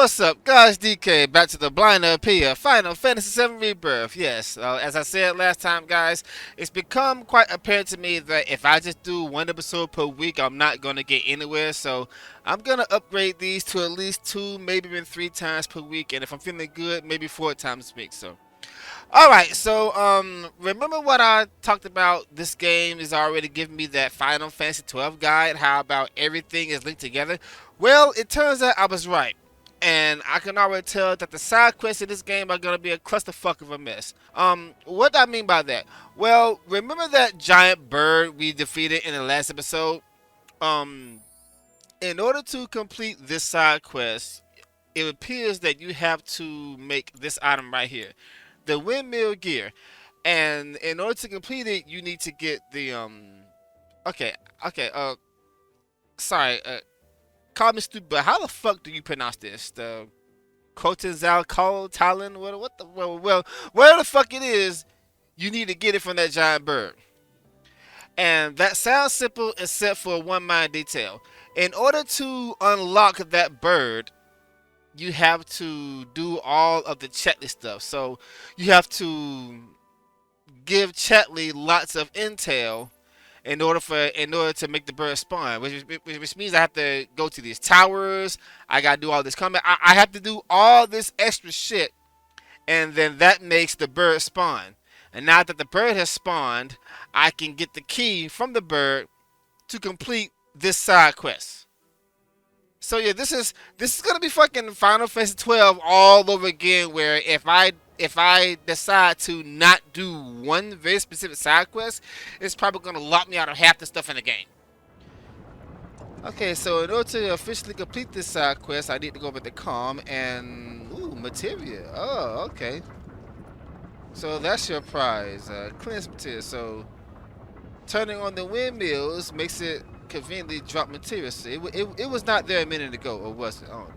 What's up, guys? DK back to the blind appeal. Final Fantasy VII Rebirth. Yes, as I said last time, guys, it's become quite apparent to me that if I just do one episode per week, I'm not gonna get anywhere. So I'm gonna upgrade these to at least two, maybe even three times per week, and if I'm feeling good, maybe four times a week. So. Alright, so remember what I talked about? This game is already giving me that Final Fantasy 12 guide, how about everything is linked together. Well, it turns out I was right. And I can already tell that the side quests in this game are gonna be a clusterfuck of a mess. What do I mean by that? Well, remember that giant bird we defeated in the last episode? Um, in order to complete this side quest, it appears that you have to make this item right here, the windmill gear, and in order to complete it, you need to get the Okay, okay. Sorry. Call me stupid, but how the fuck do you pronounce this? The Crotenzal Talon? What the well, where the fuck it is? You need to get it from that giant bird. And that sounds simple except for one minor detail. In order to unlock that bird, you have to do all of the checklist stuff. So you have to give Chetley lots of intel in order to make the bird spawn, which means I have to go to these towers. I gotta do all this combat. I have to do all this extra shit, and then that makes the bird spawn. And now that the bird has spawned, I can get the key from the bird to complete this side quest. So yeah, this is gonna be fucking Final Fantasy 12 all over again. Where if I decide to not do one very specific side quest, it's probably gonna lock me out of half the stuff in the game. Okay, so in order to officially complete this side quest, I need to go over to calm and materia. Oh, okay. So that's your prize, cleanse material. So turning on the windmills makes it conveniently drop material. So it was not there a minute ago, or was it? I don't know.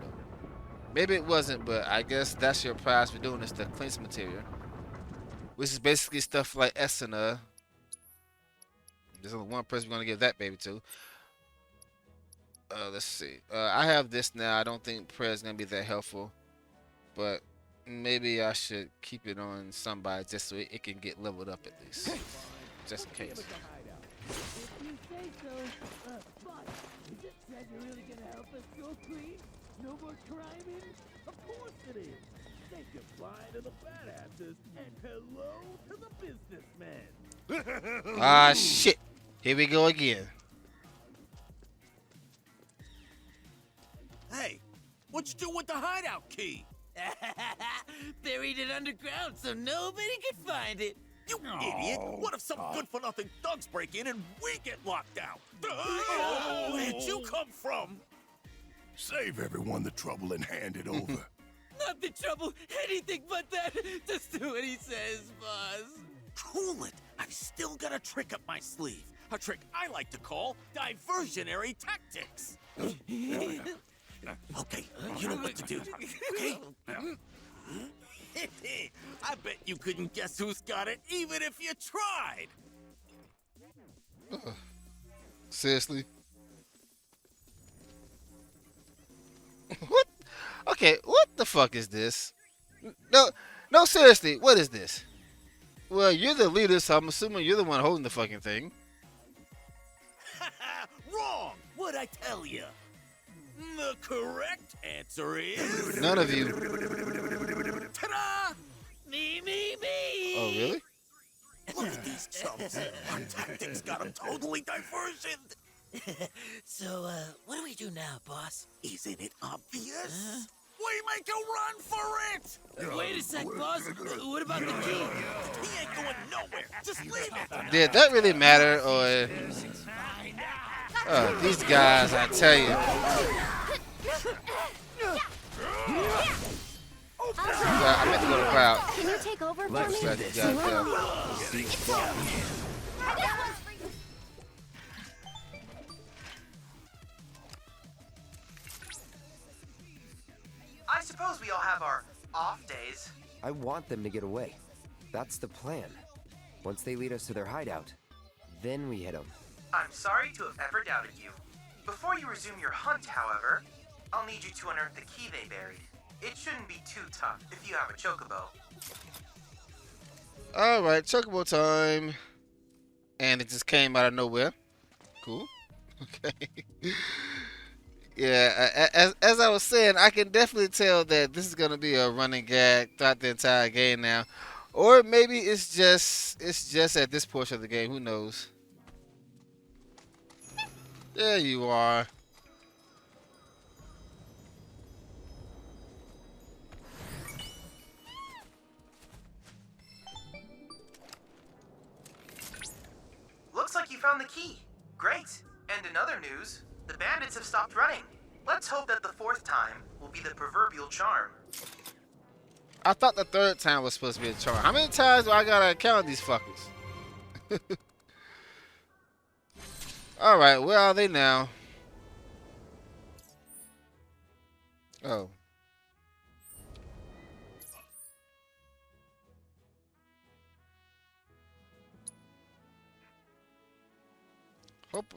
Maybe it wasn't, but I guess that's your prize for doing this, the cleanse material. Which is basically stuff like Essenor. There's only one person we're gonna give that baby to. Let's see. I have this now. I don't think prayer is gonna be that helpful, but maybe I should keep it on somebody just so it can get leveled up at least, just in case. If you say so, boss, is it said you're really gonna help us go clean? No more crime? Of course it is. Say goodbye to the badasses and hello to the businessmen. Ah, shit. Here we go again. Hey, what you do with the hideout key? Buried it underground so nobody could find it. You idiot! What if some good-for-nothing thugs break in and we get locked out? Where'd you come from? Save everyone the trouble and hand it over. Not the trouble, anything but that. Just do what he says, boss. Cool it. I've still got a trick up my sleeve. A trick I like to call diversionary tactics. Okay, you know what to do, okay? I bet you couldn't guess who's got it, even if you tried. Seriously? What? Okay, what the fuck is this? No, seriously, what is this? Well, you're the leader, so I'm assuming you're the one holding the fucking thing. Wrong! What'd I tell you? The correct answer is... None of you. Ta-da! Me. Oh, really? Look at these chumps. Our tactics got them totally diversioned. So, what do we do now, boss? Isn't it obvious? We make a run for it! Wait a sec, boss. What about the key? He ain't going nowhere. Just leave it. Did that really matter, or... these guys, I tell you. I meant to go to crowd. Can you take over for me? I suppose we all have our off days. I want them to get away. That's the plan. Once they lead us to their hideout, then we hit them. I'm sorry to have ever doubted you. Before you resume your hunt, however, I'll need you to unearth the key they buried. It shouldn't be too tough if you have a chocobo. Alright, Chocobo time. And it just came out of nowhere. Cool. Okay. Yeah, as I was saying, I can definitely tell that this is gonna be a running gag throughout the entire game now, or maybe it's just at this portion of the game. Who knows? There you are. Looks like you found the key. Great. And in other news, the bandits have stopped running. Let's hope that the fourth time will be the proverbial charm. I thought the third time was supposed to be a charm. How many times do I gotta count these fuckers? Alright, where are they now? Oh. Hope.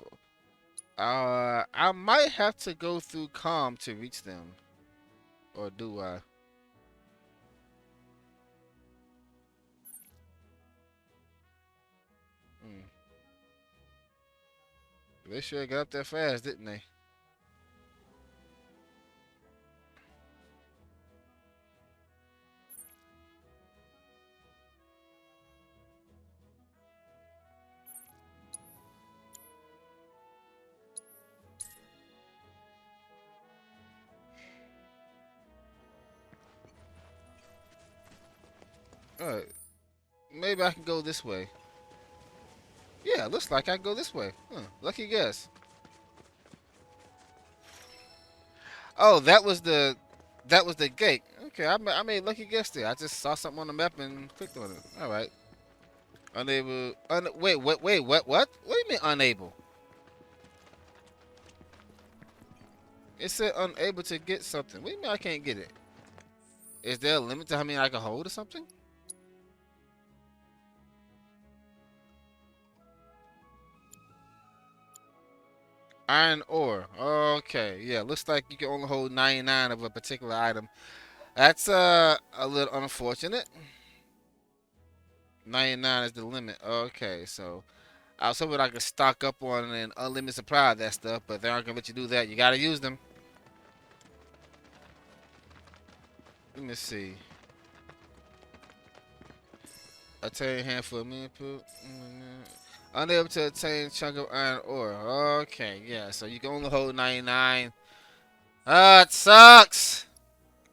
I might have to go through calm to reach them. Or do I? They sure got up there fast, didn't they? Alright. Maybe I can go this way. Yeah, looks like I can go this way. Huh, lucky guess. Oh, that was the gate. Okay, I made a lucky guess there. I just saw something on the map and clicked on it. All right. Unable. Wait, what? What do you mean unable? It said unable to get something. What do you mean I can't get it? Is there a limit to how many I can hold or something? Iron ore. Okay, yeah. Looks like you can only hold 99 of a particular item. That's a little unfortunate. 99 is the limit. Okay, so I was hoping I could stock up on an unlimited supply of that stuff, but they aren't gonna let you do that. You gotta use them. Let me see. Attain handful of input. Unable to attain chunk of iron ore. Okay, yeah. So you can only hold 99. It sucks.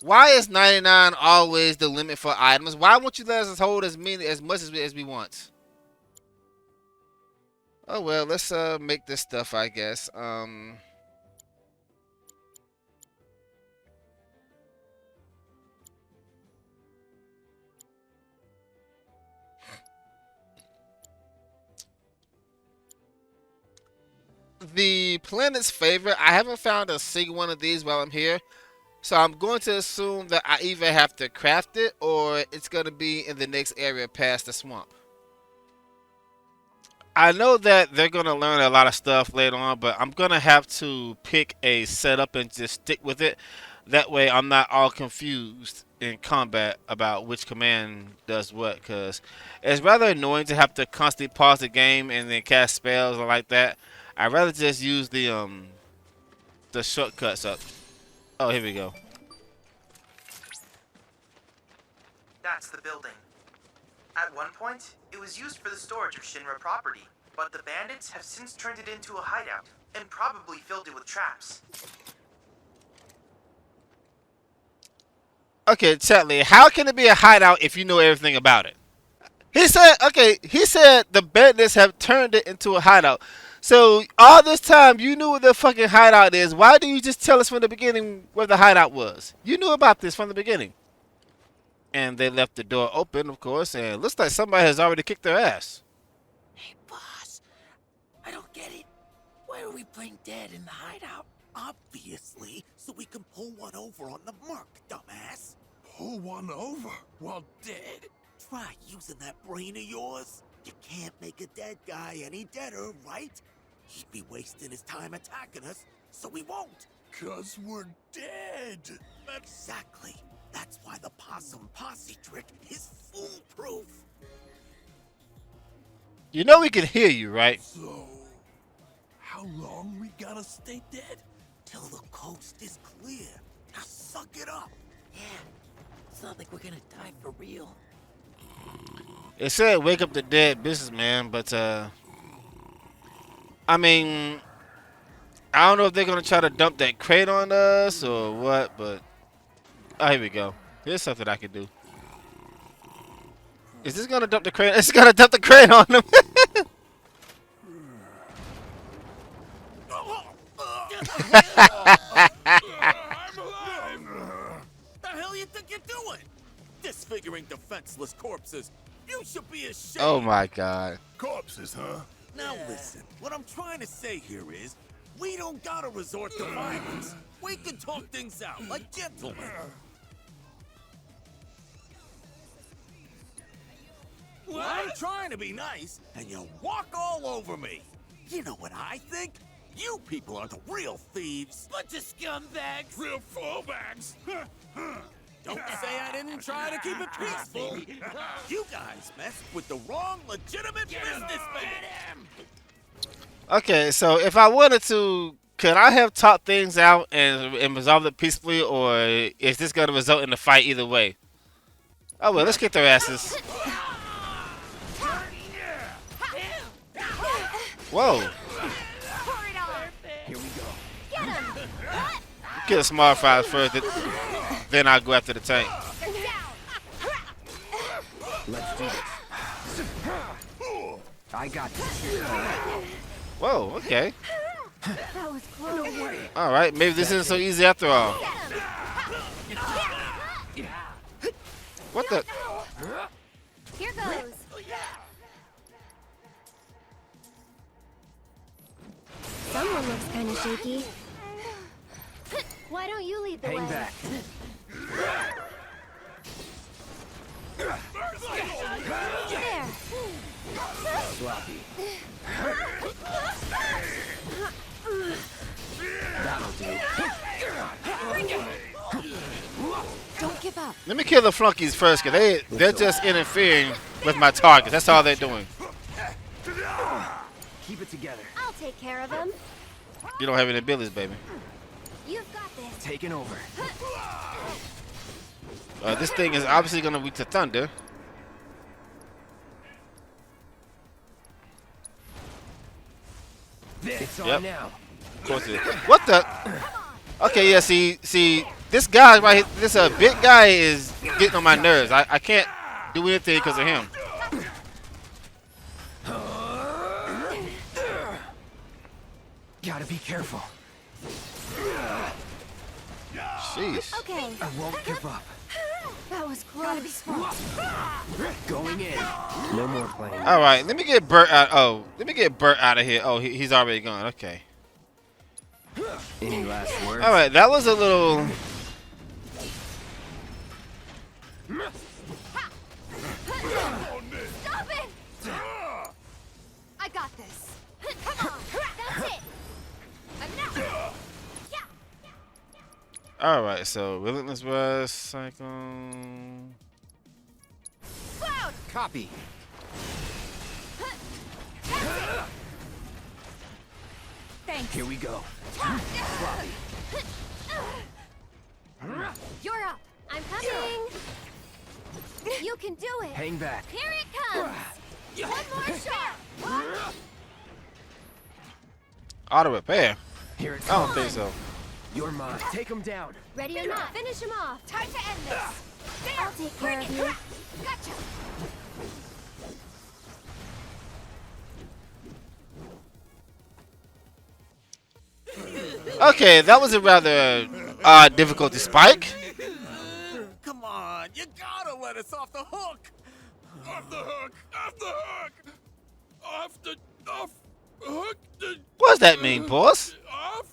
Why is 99 always the limit for items? Why won't you let us hold as much as we want? Oh well, let's make this stuff, I guess. The planet's favorite. I haven't found a single one of these while I'm here. So I'm going to assume that I either have to craft it or it's going to be in the next area past the swamp. I know that they're going to learn a lot of stuff later on, but I'm going to have to pick a setup and just stick with it. That way I'm not all confused in combat about which command does what, because it's rather annoying to have to constantly pause the game and then cast spells or like that. I'd rather just use the shortcuts up. Oh, here we go. That's the building. At one point, it was used for the storage of Shinra property, but the bandits have since turned it into a hideout, and probably filled it with traps. Okay, Chatley, how can it be a hideout if you know everything about it? He said the bandits have turned it into a hideout. So all this time you knew what the fucking hideout is. Why didn't you just tell us from the beginning where the hideout was? You knew about this from the beginning. And they left the door open, of course, and it looks like somebody has already kicked their ass. Hey, boss. I don't get it. Why are we playing dead in the hideout? Obviously, so we can pull one over on the mark, dumbass. Pull one over while dead. Try using that brain of yours. You can't make a dead guy any deader, right? He'd be wasting his time attacking us, so we won't. Because we're dead. Exactly. That's why the possum posse trick is foolproof. You know we can hear you, right? So, how long we gotta stay dead? Till the coast is clear. Now suck it up. Yeah. It's not like we're gonna die for real. It said wake up the dead businessman, but I mean, I don't know if they're gonna try to dump that crate on us or what, but oh, here we go. Here's something I can do. Is this gonna dump the crate? It's gonna dump the crate on them. I'm alive! The hell you think you're doing? Disfiguring defenseless corpses. You should be ashamed. Oh my god. Corpses, huh? Now listen, what I'm trying to say here is, we don't gotta resort to violence. We can talk things out like gentlemen. Well, I'm trying to be nice, and you walk all over me. You know what I think? You people are the real thieves. Bunch of scumbags. Real fallbacks. Don't say I didn't try to keep it peaceful. You guys messed with the wrong legitimate businessman. Okay, so if I wanted to, could I have talked things out and resolved it peacefully, or is this gonna result in a fight either way? Oh well, let's get their asses. Whoa. Here we go. Get him! Kill the small fries first, then I'll go after the tank. Let's do this. I got this. Whoa, okay. That was close. Alright, maybe this isn't so easy after all. What the? Here goes. Someone looks kind of shaky. Why don't you lead the way? Hang back. There. Sloppy. That'll do. Don't give up. Let me kill the flunkies first, because they're just interfering with my target. That's all they're doing. Keep it together. I'll take care of him. You don't have any abilities, baby. You've got this. Taking over. This thing is obviously going to weak to thunder. It's on Yep. now. Of course it is. What the? Okay, yeah, see, this guy right here, this big guy is getting on my nerves. I can't do anything because of him. Gotta be careful. Jeez. Okay. I won't give up. That was close. Gotta be smart. Going in. No more playing. All right, let me get Bert out. Oh, let me get Bert out of here. Oh, he's already gone. Okay. Any last words? All right, that was a little. Stop it! I got this. Come on. That's it. Enough. Yeah. All right, so relentless rust, cyclone. Cloud. Copy. Thanks. Here we go. You're up. I'm coming. You can do it. Hang back. Here it comes. One more shot. Auto repair. Here it I don't comes. think so. You're mine. Take him down. Ready or not, finish him off. Time to end this. I'll take care of you. Gotcha. Okay, that was a rather difficulty spike. Come on, you gotta let us off the hook. Off the hook! Off the hook! Off the hook! What does that mean, boss? Off?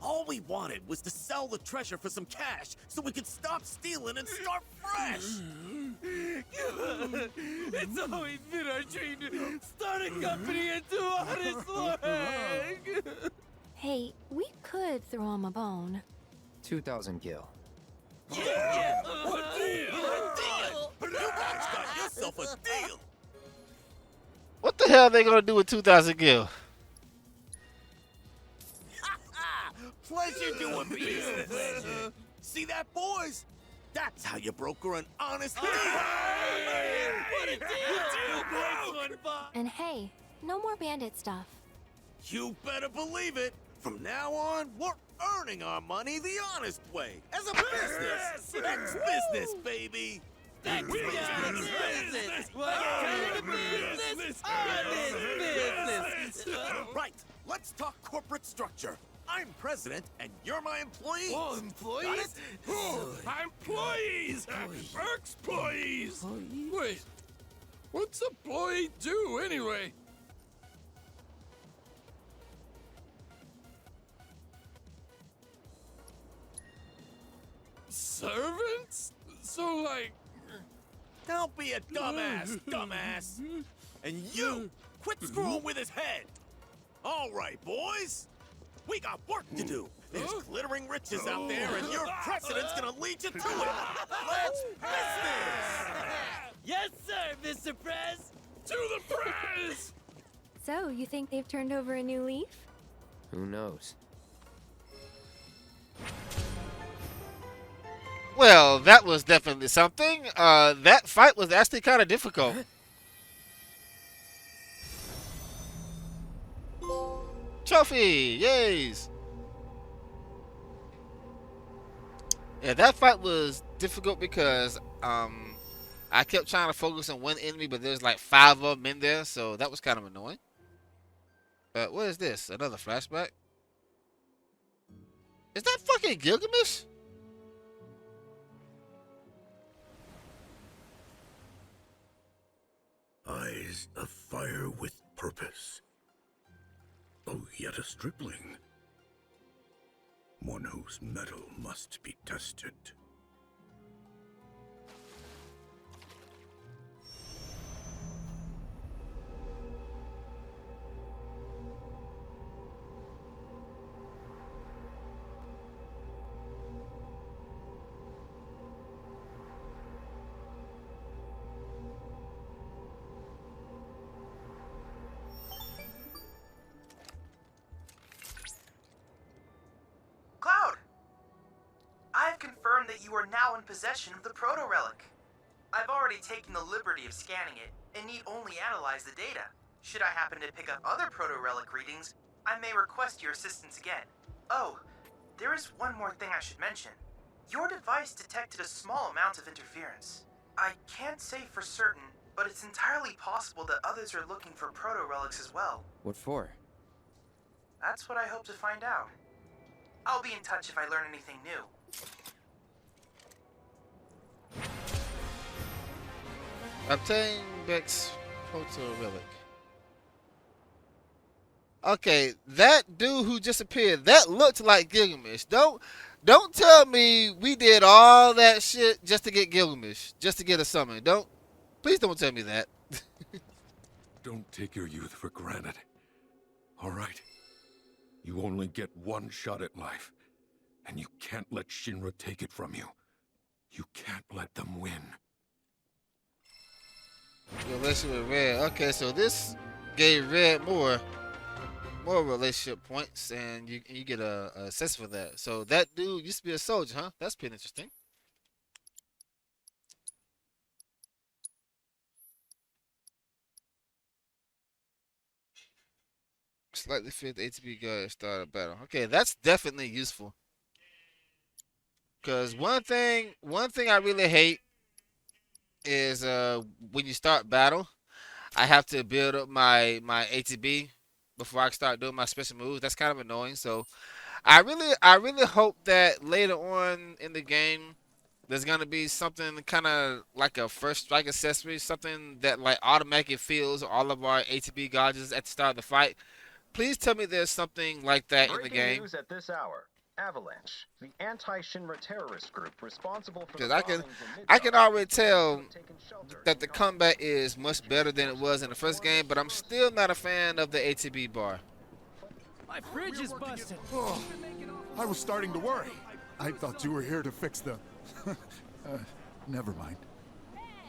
All we wanted was to sell the treasure for some cash so we could stop stealing and start fresh. It's always been our dream to start a company and do honest work. Hey, we could throw him a bone. 2,000 gil. Yeah! A deal! You guys got yourself a deal! What the hell are they gonna do with 2,000 gil? Pleasure doing business. See that, boys? That's how you broker an honest deal. What a deal! And hey, no more bandit stuff. You better believe it. From now on, we're earning our money the honest way. As a business. That's business, baby. That's business. What kind of business? Honest business. Right. Let's talk corporate structure. I'm president, and you're my employee. Oh, employees? Employees! Ex-employees! Wait, what's a employee do anyway? Servants? So, like... Don't be a dumbass. And you, quit screwing with his head. All right, boys. We got work to do. There's glittering riches out there, and your president's gonna lead you to it. Let's business! Yes, sir, Mr. Prez. To the press! So, you think they've turned over a new leaf? Who knows? Well, that was definitely something. That fight was actually kind of difficult. Trophy! Yays! Yeah, that fight was difficult because I kept trying to focus on one enemy, but there's like 5 of them in there, so that was kind of annoying. What is this? Another flashback? Is that fucking Gilgamesh? Eyes of fire with purpose. Oh, yet a stripling. One whose mettle must be tested. Cloud! I have confirmed that you are now in possession of the Protorelic. I've already taken the liberty of scanning it, and need only analyze the data. Should I happen to pick up other Protorelic readings, I may request your assistance again. Oh, there is one more thing I should mention. Your device detected a small amount of interference. I can't say for certain, but it's entirely possible that others are looking for Protorelics as well. What for? That's what I hope to find out. I'll be in touch if I learn anything new. Obtain Beck's Protorelic. Okay, that dude who just appeared, that looked like Gilgamesh. Don't tell me we did all that shit just to get Gilgamesh, just to get a summon. Please don't tell me that. Don't take your youth for granted. All right? You only get one shot at life, and you can't let Shinra take it from you. You can't let them win. Relationship with Red. Okay, so this gave Red more relationship points, and you get a assess for that. So that dude used to be a soldier, huh? That's pretty interesting. Slightly fit ATB guard start a battle. Okay, that's definitely useful. Cause one thing I really hate is when you start battle, I have to build up my ATB before I start doing my special moves. That's kind of annoying. So I really hope that later on in the game there's gonna be something kind of like a first strike accessory, something that like automatically fills all of our ATB gauges at the start of the fight. Please tell me there's something like that in the game. Breaking news at this hour. Avalanche, the anti-Shinra terrorist group responsible for the Because I can already tell that the combat is much better than it was in the first game, but I'm still not a fan of the ATB bar. My fridge is busted. Oh, I was starting to worry. I thought you were here to fix the... never mind.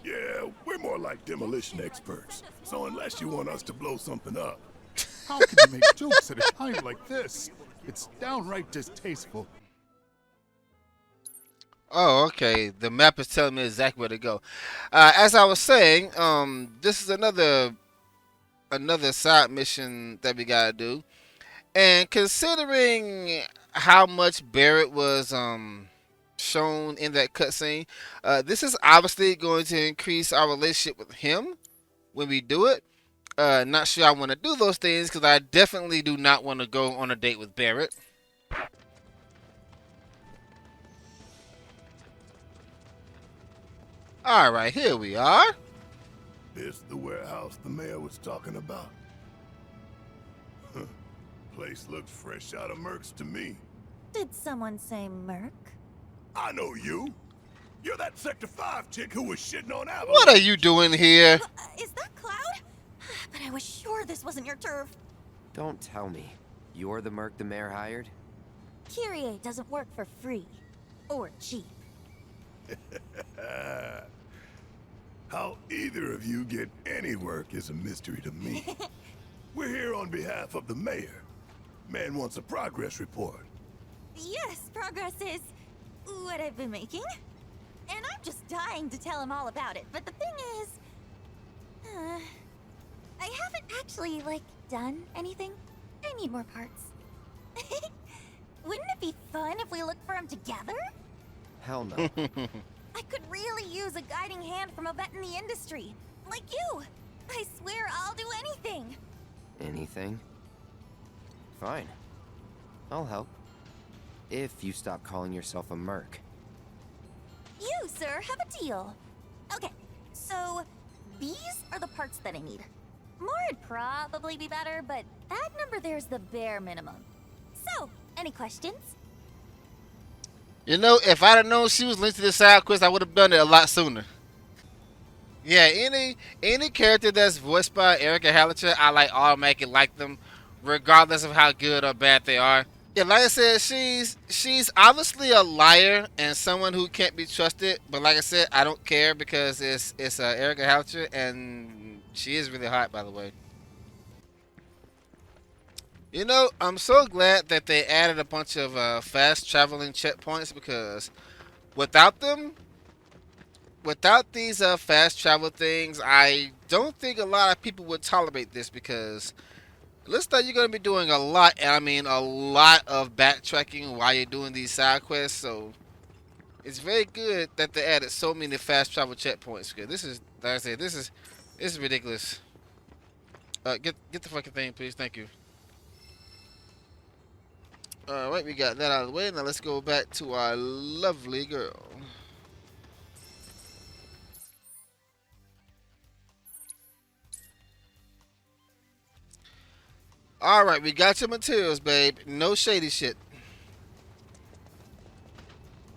Yeah, we're more like demolition experts. So unless you want us to blow something up. How can you make jokes at a time like this? It's downright distasteful. Oh, okay. The map is telling me exactly where to go. As I was saying, this is another side mission that we gotta do. And considering how much Barrett was shown in that cutscene, this is obviously going to increase our relationship with him when we do it. Not sure I want to do those things because I definitely do not want to go on a date with Barrett. Alright, here we are. This the warehouse the mayor was talking about? Huh. Place looks fresh out of Mercs to me. Did someone say Merc? I know you. You're that Sector 5 chick who was shitting on Avalanche. What are you doing here? Is that Cloud? But I was sure this wasn't your turf. Don't tell me. You're the merc the mayor hired? Kyrie doesn't work for free. Or cheap. How either of you get any work is a mystery to me. We're here on behalf of the mayor. Man wants a progress report. Yes, progress is what I've been making. And I'm just dying to tell him all about it. But the thing is, I haven't actually, done anything. I need more parts. Wouldn't it be fun if we looked for him together? Hell no. I could really use a guiding hand from a vet in the industry. Like you. I swear I'll do anything. Anything? Fine. I'll help. If you stop calling yourself a merc. You, sir, have a deal. Okay, so these are the parts that I need. More would probably be better, but that number there's the bare minimum. So, any questions? You know, if I'd have known she was linked to this side quest, I would have done it a lot sooner. Yeah, any character that's voiced by Erica Hallicher, I automatically like them, regardless of how good or bad they are. Yeah, like I said, she's obviously a liar and someone who can't be trusted. But like I said, I don't care because it's Erica Hallicher and she is really hot, by the way. You know, I'm so glad that they added a bunch of fast traveling checkpoints because without them, without these fast travel things, I don't think a lot of people would tolerate this because it looks like you're going to be doing a lot, and I mean a lot of backtracking while you're doing these side quests, so it's very good that they added so many fast travel checkpoints. Because this is, like I said, this is ridiculous. Get the fucking thing, please. Thank you. Alright, we got that out of the way. Now let's go back to our lovely girl. Alright, we got your materials, babe. No shady shit.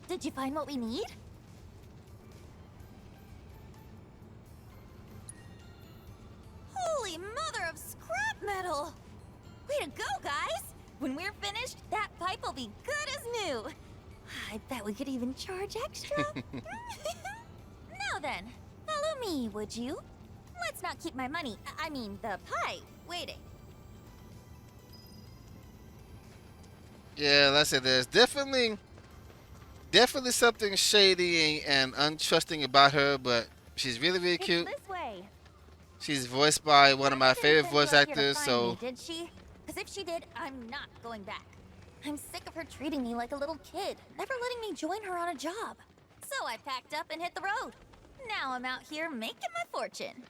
Did you find what we need? Holy mother of scrap metal! Way to go, guys! When we're finished, that pipe will be good as new. I bet we could even charge extra. Now then, follow me, would you? Let's not keep my money, I mean the pipe, waiting. Yeah, like I said, there's definitely something shady and untrusting about her, but she's really, really cute. It's this way. She's voiced by one of my favorite voice actors, so... Did she? Because if she did, I'm not going back. I'm sick of her treating me like a little kid, never letting me join her on a job. So I packed up and hit the road. Now I'm out here making my fortune.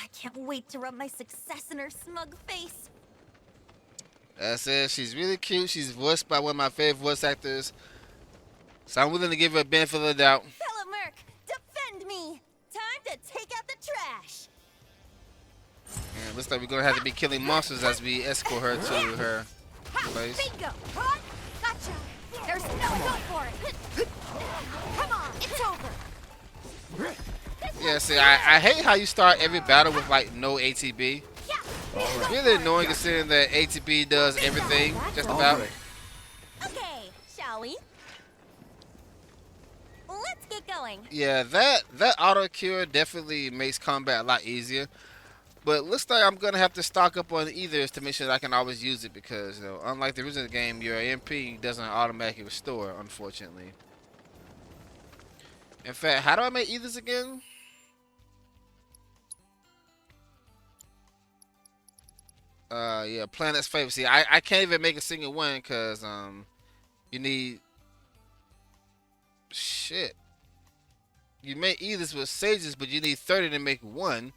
I can't wait to rub my success in her smug face. That's it. She's really cute. She's voiced by one of my favorite voice actors. So I'm willing to give her a benefit of the doubt. Fellow Merc, defend me! Time to take out the trash! And looks like we're going to have to be killing monsters as we escort her to her place. Bingo! Gotcha! There's no hope for it! Come on, it's over! Yeah, see, I hate how you start every battle with, no ATB. Yeah! It's really annoying considering that ATB does everything, just about. Okay, shall we? Let's get going. Yeah, that auto cure definitely makes combat a lot easier. But looks like I'm gonna have to stock up on ethers to make sure that I can always use it because, you know, unlike the original game, your MP doesn't automatically restore, unfortunately. In fact, how do I make ethers again? Yeah, planet's favorite. See, I can't even make a single one because you need shit. You make ethers with sages, but you need 30 to make one,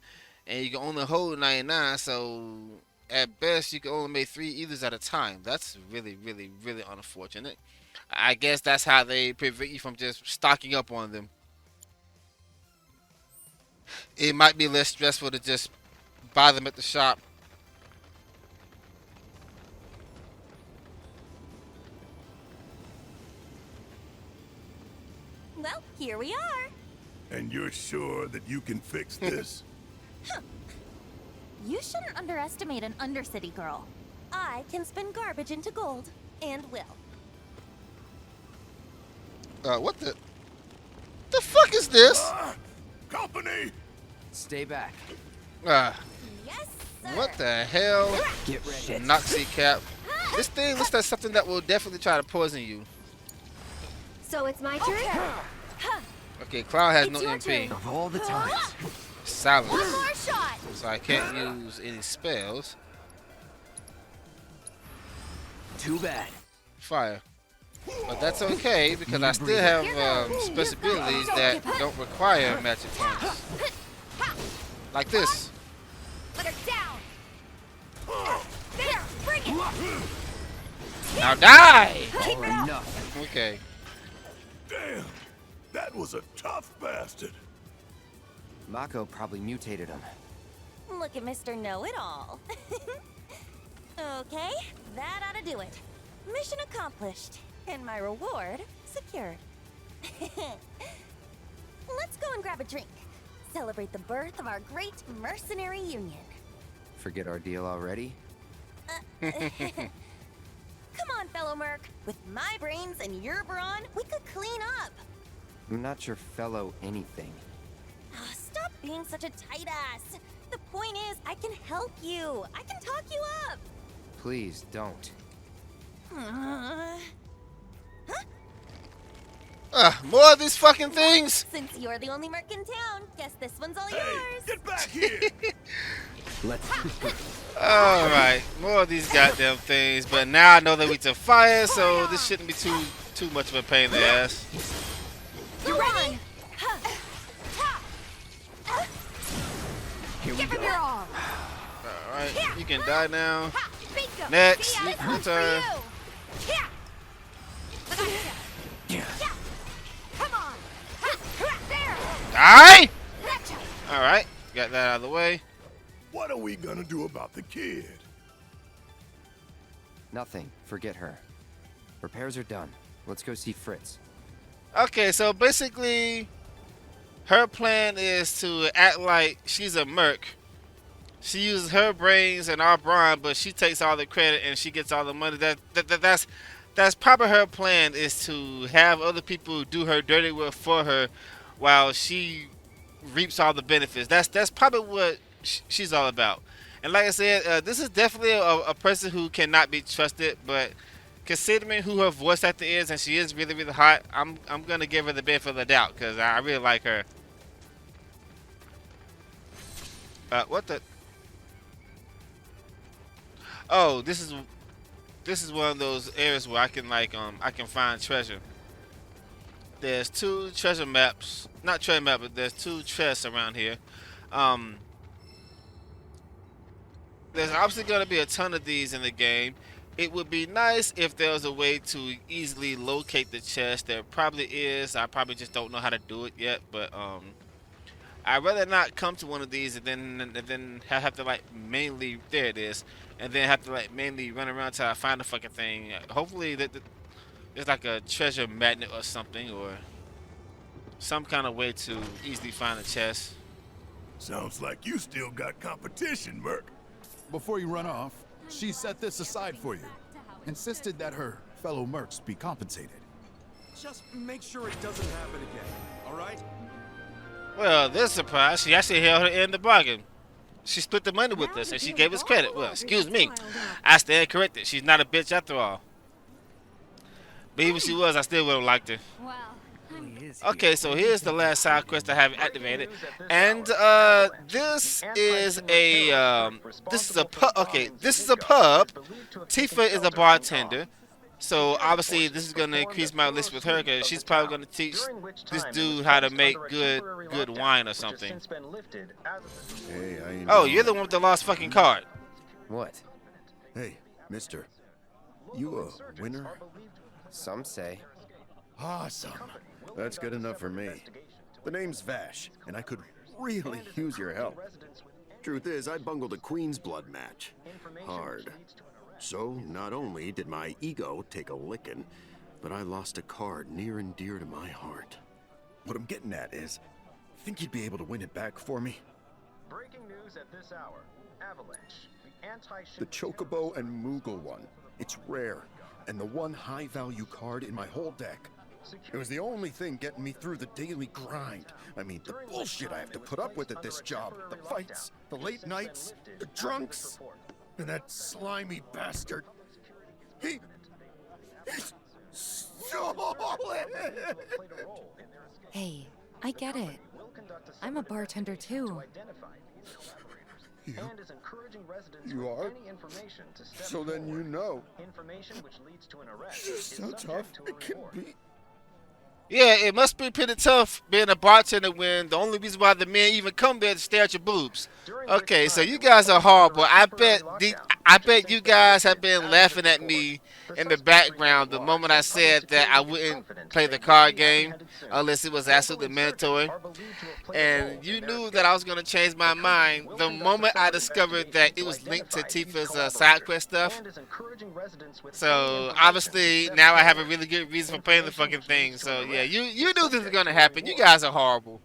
and you can only hold 99. So at best, you can only make 3 ethers at a time. That's really, really, really unfortunate. I guess that's how they prevent you from just stocking up on them. It might be less stressful to just buy them at the shop. Well, here we are. And you're sure that you can fix this? You shouldn't underestimate an Undercity girl. I can spin garbage into gold, and will. What the fuck is this? Company! Stay back. Yes, sir. What the hell? Get ready. Noxie cap. This thing looks like something that will definitely try to poison you. So it's my turn? Okay, Cloud has It's no your MP. turn. Of all the times. Silence. One more shot. So I can't use any spells. Too bad. Fire. But that's okay because I still have special abilities that don't require magic points. Like this. Put her down. There, bring it. Now die! All or nothing. Okay. Damn! That was a tough bastard. Mako probably mutated him. Look at Mr. Know-It-All. Okay, that ought to do it. Mission accomplished, and my reward secured. Let's go and grab a drink. Celebrate the birth of our great mercenary union. Forget our deal already? Come on, fellow merc. With my brains and your brawn, we could clean up. I'm not your fellow anything. Stop being such a tight ass. The point is, I can help you. I can talk you up. Please don't. More of these fucking things? Since you're the only merc in town, guess this one's all yours. Get back here! Let's. Alright, more of these goddamn things. But now I know that we to fire, so this shouldn't be too much of a pain in the ass. You ready? Here we Give him go. your all. Alright, you can die now. Bingo. Next, See ya, this your one's for turn. you. Yeah. Gotcha. Yeah. Yeah. Come on. There. Die! Gotcha. Alright, got that out of the way. What are we gonna do about the kid? Nothing. Forget her. Repairs are done. Let's go see Fritz. Okay, so basically, her plan is to act like she's a merc. She uses her brains and our brawn, but she takes all the credit and she gets all the money. That's probably her plan, is to have other people do her dirty work for her, while she reaps all the benefits. That's probably what she's all about. And like I said, this is definitely a person who cannot be trusted, but considering who her voice actor is, and she is really, really hot, I'm gonna give her the benefit of the doubt because I really like her. What the? Oh, this is one of those areas where I can I can find treasure. There's 2 treasure maps, not treasure map, but there's 2 chests around here. There's obviously going to be a ton of these in the game. It would be nice if there was a way to easily locate the chest. There probably is. I probably just don't know how to do it yet. But I'd rather not come to one of these and then have to mainly, there it is, and then have to mainly run around till I find the fucking thing. Hopefully there's like a treasure magnet or something, or some kind of way to easily find a chest. Sounds like you still got competition, Merc. before you run off, she set this aside for you. Insisted that her fellow mercs be compensated. Just make sure it doesn't happen again, all right? Well, this surprise, she actually held her end of the bargain. She split the money with us, and she gave us credit. Well, excuse me. I stand corrected. She's not a bitch after all. But even if she was, I still would have liked her. Okay, so here's the last side quest I have activated, and this is a pub. Okay, this is a pub. Tifa is a bartender, so obviously this is gonna increase my list with her because she's probably gonna teach this dude how to make good wine or something. Hey, Oh, you're the one with the lost fucking card. What? Hey, mister. You a winner? Some say. Awesome. That's good enough for me. The name's Vash, and I could really use your help. Truth is, I bungled a Queen's Blood match. Hard. So, not only did my ego take a licking, but I lost a card near and dear to my heart. What I'm getting at is, think you'd be able to win it back for me? Breaking news at this hour. Avalanche, the anti-ship... The Chocobo and Moogle one. It's rare, and the one high-value card in my whole deck. It was the only thing getting me through the daily grind. I mean, the bullshit I have to put up with at this job. The fights, the late nights, the drunks, and that slimy bastard. He's stolen! Hey, I get it. I'm a bartender too. You are? So then you know. Just how tough it can be. Yeah, it must be pretty tough being a bartender when the only reason why the men even come there is to stare at your boobs. Okay, so you guys are horrible. I bet you guys have been laughing at me in the background the moment I said that I wouldn't play the card game unless it was absolutely mandatory. And you knew that I was going to change my mind the moment I discovered that it was linked to Tifa's side quest stuff. So obviously now I have a really good reason for playing the fucking thing. So yeah, you knew this was going to happen. You guys are horrible.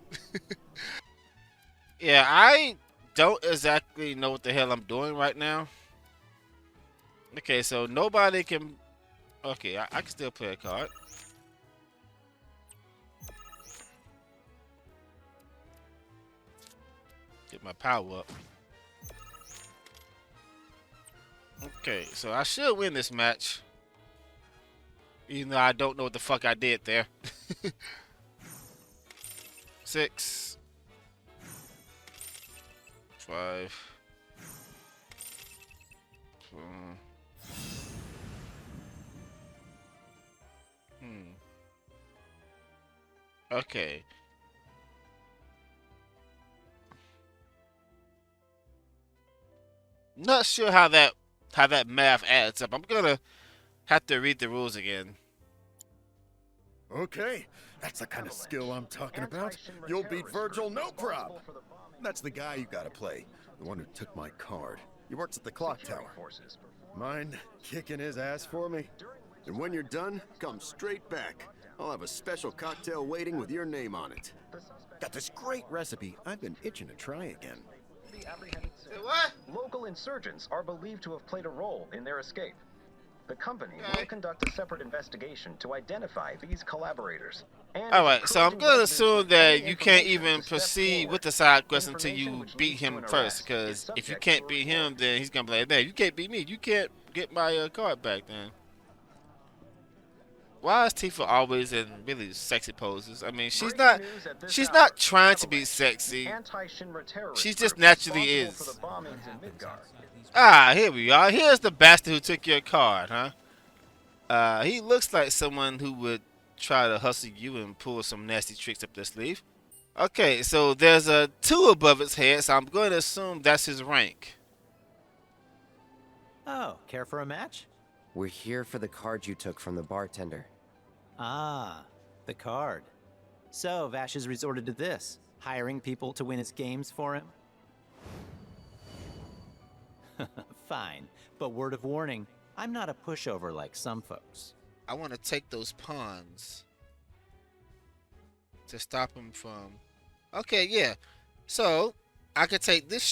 Yeah, I don't exactly know what the hell I'm doing right now. Okay, so nobody can... Okay, I can still play a card. Get my power up. Okay, so I should win this match. Even though I don't know what the fuck I did there. 6. 5. Okay. Not sure how that math adds up. I'm gonna have to read the rules again. Okay, that's the kind of skill I'm talking about. You'll beat Virgil, no prob. That's the guy you gotta play. The one who took my card. He works at the clock tower. Mind kicking his ass for me? And when you're done, come straight back. I'll have a special cocktail waiting with your name on it. Got this great recipe I've been itching to try again. What? Local insurgents are believed to have played a role in their escape. The company will conduct a separate investigation to identify these collaborators. Alright, so I'm going to assume that you can't even proceed with the side quest until you beat him first. Because if you can't beat him, then he's going to be like, man, you can't beat me. You can't get my card back then. Why is Tifa always in really sexy poses? I mean, she's not trying to be sexy. She just naturally is. Ah, here we are. Here's the bastard who took your card, huh? He looks like someone who would try to hustle you and pull some nasty tricks up their sleeve. Okay, so there's a 2 above his head, so I'm going to assume that's his rank. Oh, care for a match? We're here for the card you took from the bartender. Ah, the card. So Vash has resorted to this, hiring people to win his games for him? Fine, but word of warning, I'm not a pushover like some folks. I want to take those pawns to stop him from... Okay, yeah. So, I could take this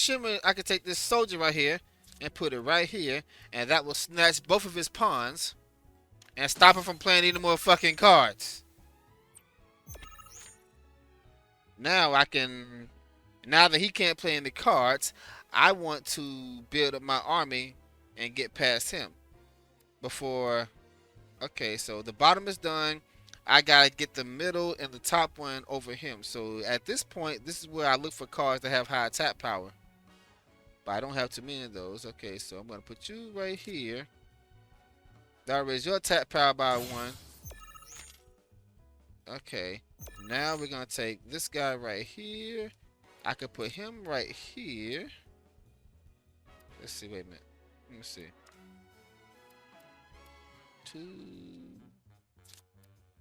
soldier right here, and put it right here, and that will snatch both of his pawns and stop him from playing any more fucking cards. Now I can, now that he can't play any cards, I want to build up my army and get past him before. Okay, so the bottom is done. I gotta get the middle and the top one over him. So at this point, this is where I look for cards that have high attack power. But I don't have too many of those. Okay, so I'm gonna put you right here. That'll raise your attack power by 1. Okay, now we're gonna take this guy right here. I could put him right here. Let's see, wait a minute. Let me see. 2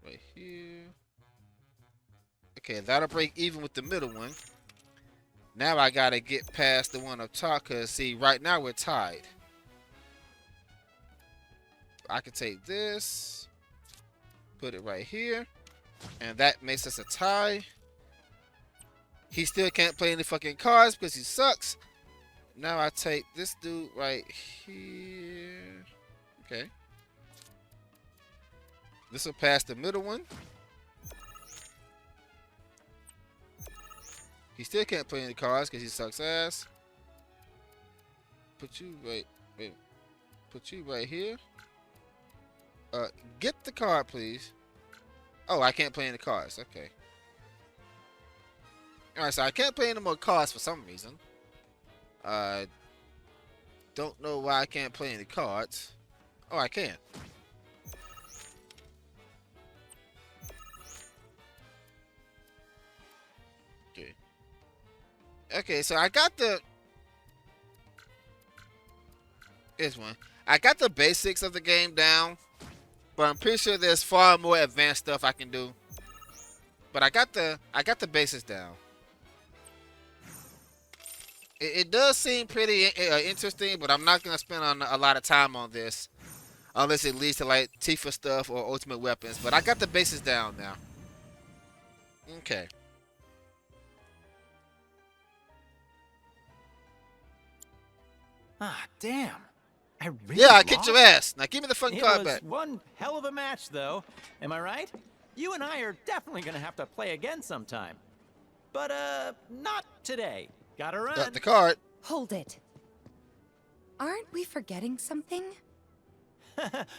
right here. Okay, that'll break even with the middle one. Now I gotta get past the one up top, cause see, right now we're tied. I can take this, put it right here, and that makes us a tie. He still can't play any fucking cards because he sucks. Now I take this dude right here. Okay. This will pass the middle one. He still can't play any cards because he sucks ass. Put you right, wait. Put you right here. Get the card, please. Oh, I can't play any cards. Okay. Alright, so I can't play any more cards for some reason. Don't know why I can't play any cards. Oh, I can. Okay. Okay, so I got the... Here's one. I got the basics of the game down, but I'm pretty sure there's far more advanced stuff I can do. But I got the basics down. It does seem pretty interesting, but I'm not gonna spend a lot of time on this unless it leads to like Tifa stuff or ultimate weapons. But I got the basics down now. Okay. Ah, damn. I really Yeah, I lost? kicked your ass. Now give me the fucking card back. It was one hell of a match, though. Am I right? You and I are definitely gonna have to play again sometime. But, not today. Gotta run. Got the card. Hold it. Aren't we forgetting something?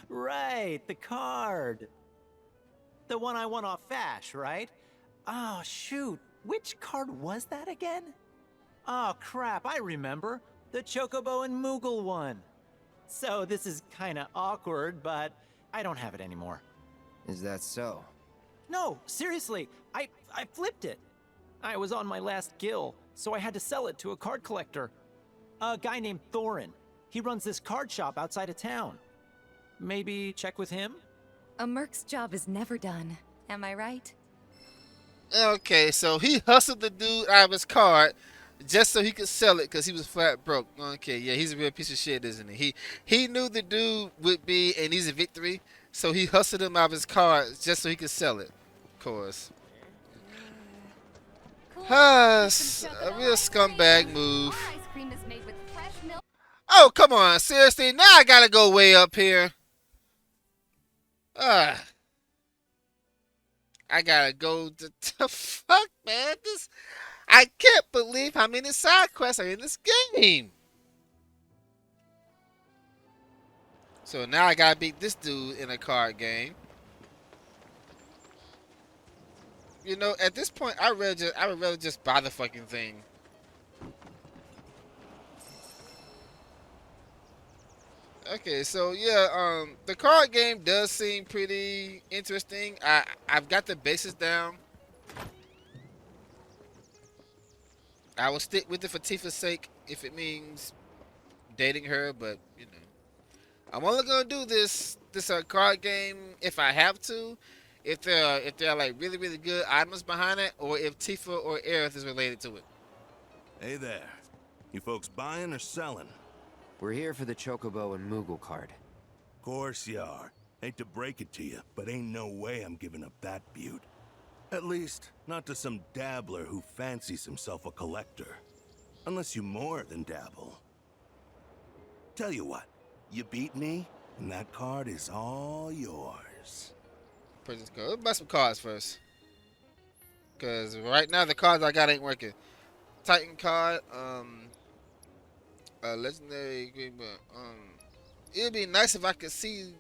Right, the card. The one I won off Vash, right? Oh, shoot. Which card was that again? Oh, crap, I remember. The Chocobo and Moogle one. So this is kinda awkward, but I don't have it anymore. Is that so? No, seriously, I flipped it. I was on my last gill, so I had to sell it to a card collector. A guy named Thorin. He runs this card shop outside of town. Maybe check with him? A merc's job is never done. Am I right? Okay, so he hustled the dude out of his card just so he could sell it because he was flat broke. Okay, yeah, he's a real piece of shit, isn't he? He knew the dude would be an easy victory, so he hustled him out of his card just so he could sell it. Of course. A real scumbag move. Our ice cream is made with fresh milk. Oh, come on. Seriously? Now I gotta go way up here. I gotta go to the fuck, man. I can't believe how many side quests are in this game. So now I gotta beat this dude in a card game. You know, at this point, I would rather just buy the fucking thing. Okay, so yeah, the card game does seem pretty interesting. I've got the basis down. I will stick with it for Tifa's sake if it means dating her, but you know, I'm only gonna do this card game if I have to. If there are like really good items behind it, or if Tifa or Aerith is related to it. Hey there. You folks buying or selling? We're here for the Chocobo and Moogle card. Course you are. Hate to break it to you, but ain't no way I'm giving up that beaut. At least, not to some dabbler who fancies himself a collector. Unless you more than dabble. Tell you what, you beat me, and that card is all yours. Purchase code. Let's buy some cards first. Cause right now the cards I got ain't working. Titan card, a legendary agreement. It'd be nice if I could see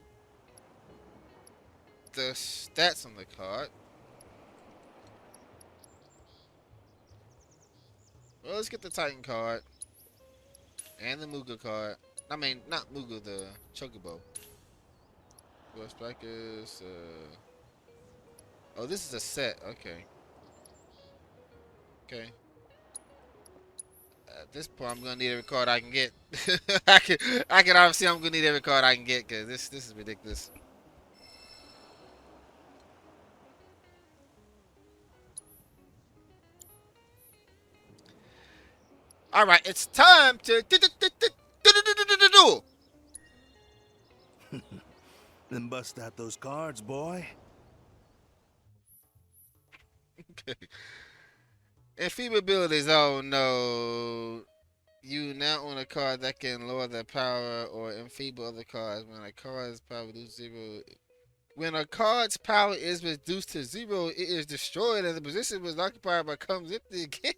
the stats on the card. Well, let's get the Titan card and the Muga card. I mean, not Muga, the Chocobo. Dual strikers. Oh, this is a set. Okay. Okay. At this point, I'm gonna need every card I can get. I can obviously I'm gonna need every card I can get because this is ridiculous. All right, it's time to duel. Then bust out those cards, boy. Okay. Enfeeble abilities. Oh no. You now own a card that can lower the power or enfeeble other cards. When a card's power reduces 0. When a card's power is reduced to 0, it is destroyed and the position was occupied but comes empty again.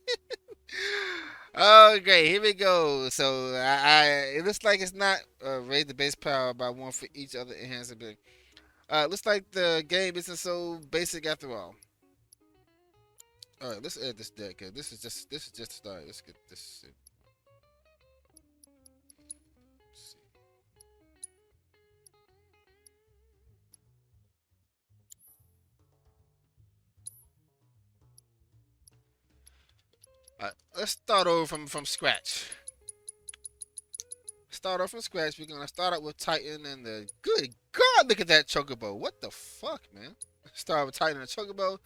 Oh, great. Here we go. So it looks like it's not raise the base power by 1 for each other enhanced ability. Looks like the game isn't so basic after all. All right, let's add this deck. This is just the start. Let's get this. Alright, let's start over from scratch. Start off from scratch. We're gonna start out with Titan and the good God. Look at that Chocobo. What the fuck, man? Start with Titan and Chocobo.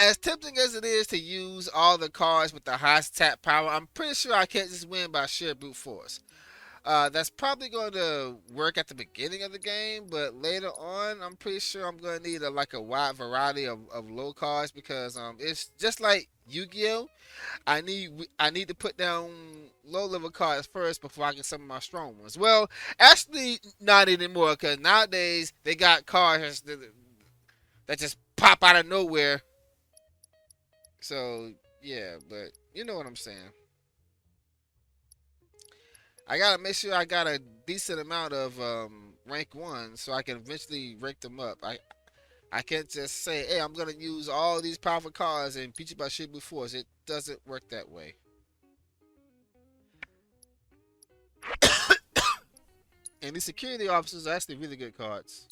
As tempting as it is to use all the cards with the highest tap power, I'm pretty sure I can't just win by sheer brute force. That's probably going to work at the beginning of the game, but later on, I'm pretty sure I'm going to need a wide variety of low cards because it's just like Yu-Gi-Oh! I need to put down low level cards first before I get some of my strong ones. Well, actually, not anymore because nowadays they got cards that just pop out of nowhere. So yeah, but you know what I'm saying. I gotta make sure I got a decent amount of rank 1 so I can eventually rank them up. I can't just say, hey, I'm gonna use all these powerful cards and beat you by shit before. It doesn't work that way. And these security officers are actually really good cards.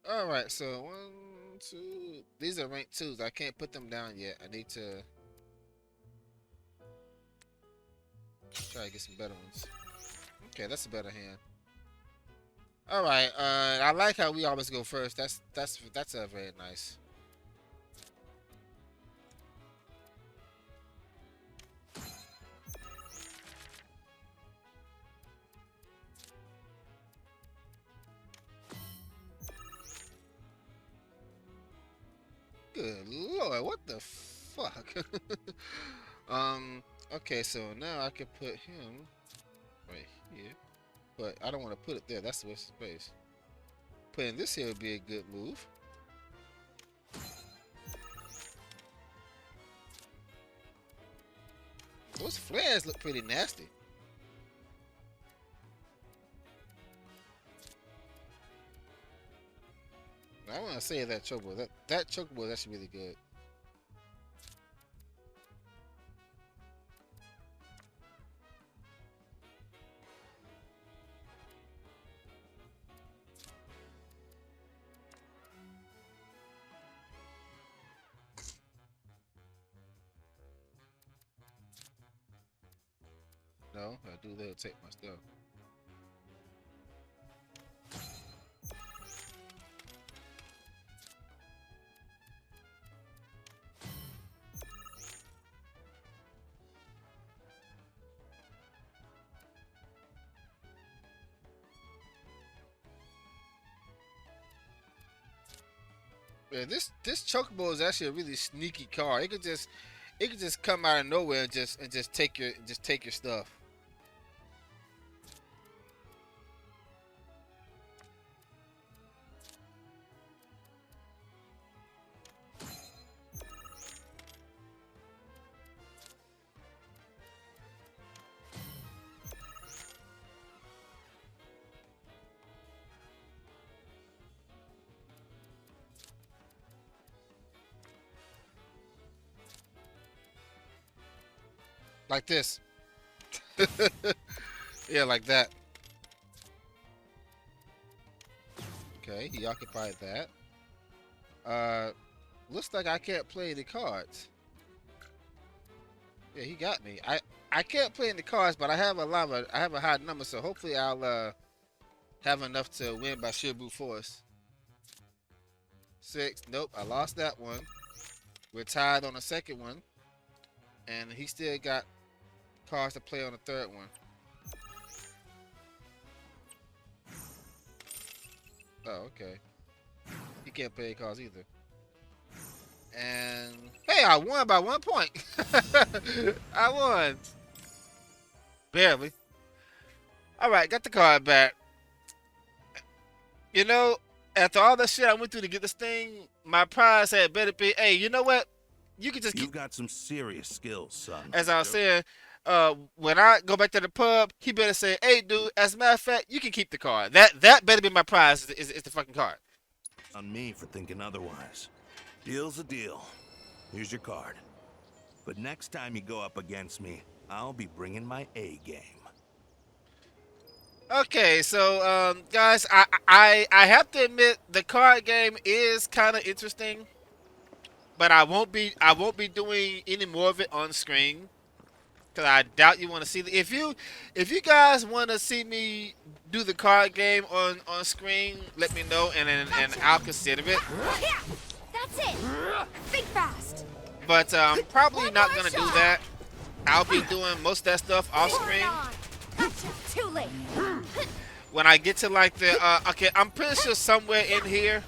Alright, so 1, 2. These are rank 2s. I can't put them down yet. I need to try to get some better ones. Okay, that's a better hand. Alright, I like how we always go first. That's very nice. Good lord, what the fuck? Okay, so now I can put him right here. But I don't want to put it there, that's the waste of space. Putting this here would be a good move. Those flares look pretty nasty. I want to say that Chocobo. That Chocobo is actually really good. No, I do that. Take my stuff. Yeah, this Chocobo is actually a really sneaky car. It could just come out of nowhere and just take your stuff. Like this. Yeah, like that. Okay, he occupied that. Looks like I can't play the cards. Yeah, he got me. I can't play in the cards, but I have a high number, so hopefully I'll have enough to win by sheer brute force. 6. Nope, I lost that one. We're tied on the second one. And he still got cards to play on the third one. Oh, okay. He can't play cards either. And hey, I won by 1 point. I won. Barely. Alright, got the card back. You know, after all the shit I went through to get this thing, my prize had better be, hey, you know what? You can just You've got some serious skills, son. As I was saying, when I go back to the pub, he better say, hey, dude, as a matter of fact, you can keep the card. That better be my prize is the fucking card. On me for thinking otherwise. Deal's a deal. Here's your card. But next time you go up against me, I'll be bringing my A game. Okay, so guys, I have to admit the card game is kind of interesting, but I won't be doing any more of it on screen because I doubt you want to see the, if you guys want to see me do the card game on screen, let me know and I'll consider it. That's it. Think fast. But I'm probably not gonna do that. I'll be doing most of that stuff off screen. Gotcha. Too late. When I get to like the okay, I'm pretty sure somewhere in here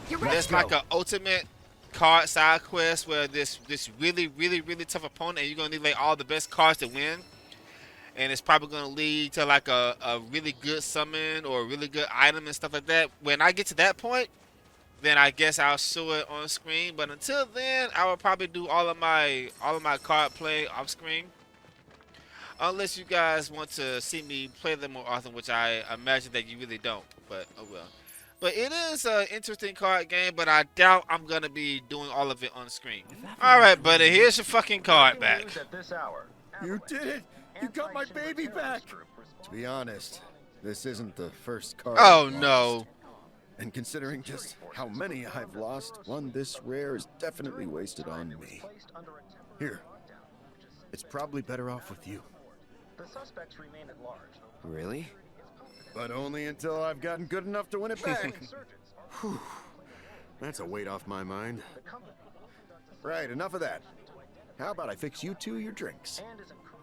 there's like an ultimate card side quest where this really tough opponent and you're gonna need like all the best cards to win, and it's probably gonna lead to like a really good summon or a really good item and stuff like that. When I get to that point, then I guess I'll show it on screen. But until then, I will probably do all of my card play off screen. Unless you guys want to see me play them more often, which I imagine that you really don't. But oh well. But it is an interesting card game, but I doubt I'm going to be doing all of it on screen. Alright, buddy, here's your fucking card back. You did it! You got my baby back! To be honest, this isn't the first card Oh I've no. lost. And considering just how many I've lost, one this rare is definitely wasted on me. Here. It's probably better off with you. The suspects remain at large. Really? But only until I've gotten good enough to win it back. Whew. That's a weight off my mind. Right, enough of that. How about I fix you two your drinks?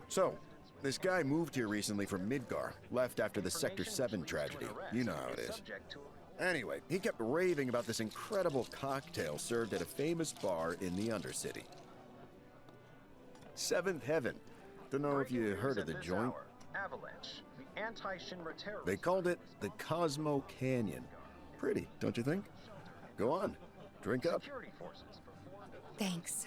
So, this guy moved here recently from Midgar, left after the Sector 7 tragedy. You know how it is. Anyway, he kept raving about this incredible cocktail served at a famous bar in the Undercity. Seventh Heaven. Don't know if you heard of the joint. Avalanche, the anti-Shinra terrorist. They called it the Cosmo Canyon. Pretty, don't you think? Go on, drink up. Thanks.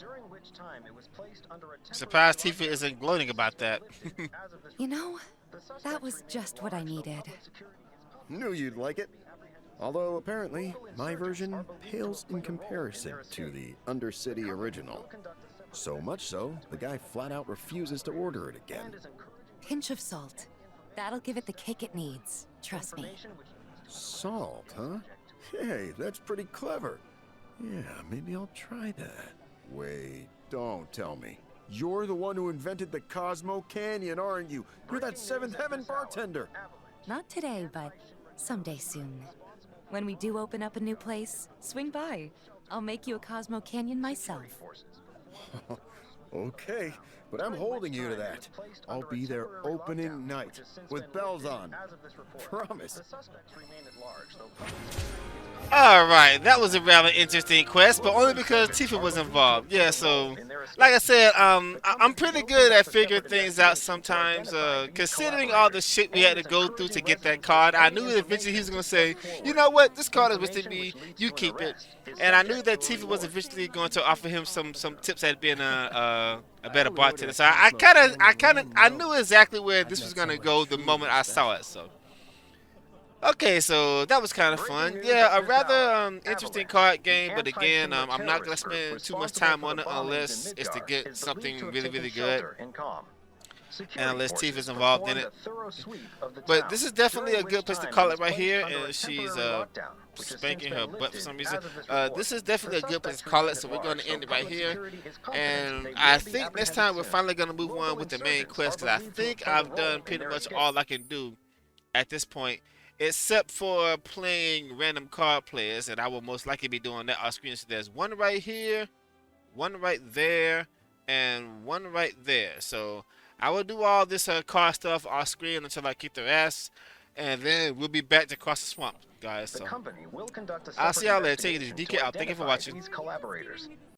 During which time it was placed under a Surprised Tifa isn't gloating about that. You know, that was just what I needed. Knew you'd like it. Although apparently, my version pales in comparison to the Undercity original. So much so, the guy flat out refuses to order it again. Pinch of salt. That'll give it the kick it needs. Trust me. Salt, huh? Hey, that's pretty clever. Yeah, maybe I'll try that. Wait, don't tell me. You're the one who invented the Cosmo Canyon, aren't you? You're that Seventh Heaven bartender. Not today, but someday soon. When we do open up a new place, swing by. I'll make you a Cosmo Canyon myself. Okay, but I'm holding you to that. I'll be there opening night, with bells on. Promise. Alright, that was a rather interesting quest, but only because Tifa was involved. Yeah, so, like I said, I'm pretty good at figuring things out sometimes. Considering all the shit we had to go through to get that card, I knew that eventually he was going to say, you know what, this card is with me, you keep it. And I knew that Tifa was eventually going to offer him some tips at being a better bartender. So I knew exactly where this was going to go the moment I saw it, so. Okay, so that was kind of fun. Yeah, a rather interesting card game, but again, I'm not going to spend too much time on it unless it's to get something really, really good. And unless Tifa's involved in it. But this is definitely a good place to call it right here, and she's spanking her butt for some reason. This is definitely a good place to call it, so we're going to end it right here. And I think next time we're finally going to move on with the main quest, because I think I've done pretty much all I can do at this point. Except for playing random card players, and I will most likely be doing that off screen. So there's one right here, one right there, and one right there. So I will do all this card stuff off screen until I kick their ass, and then we'll be back to cross the swamp, guys. So I'll see y'all later. Take it easy. DK out. Thank you for watching.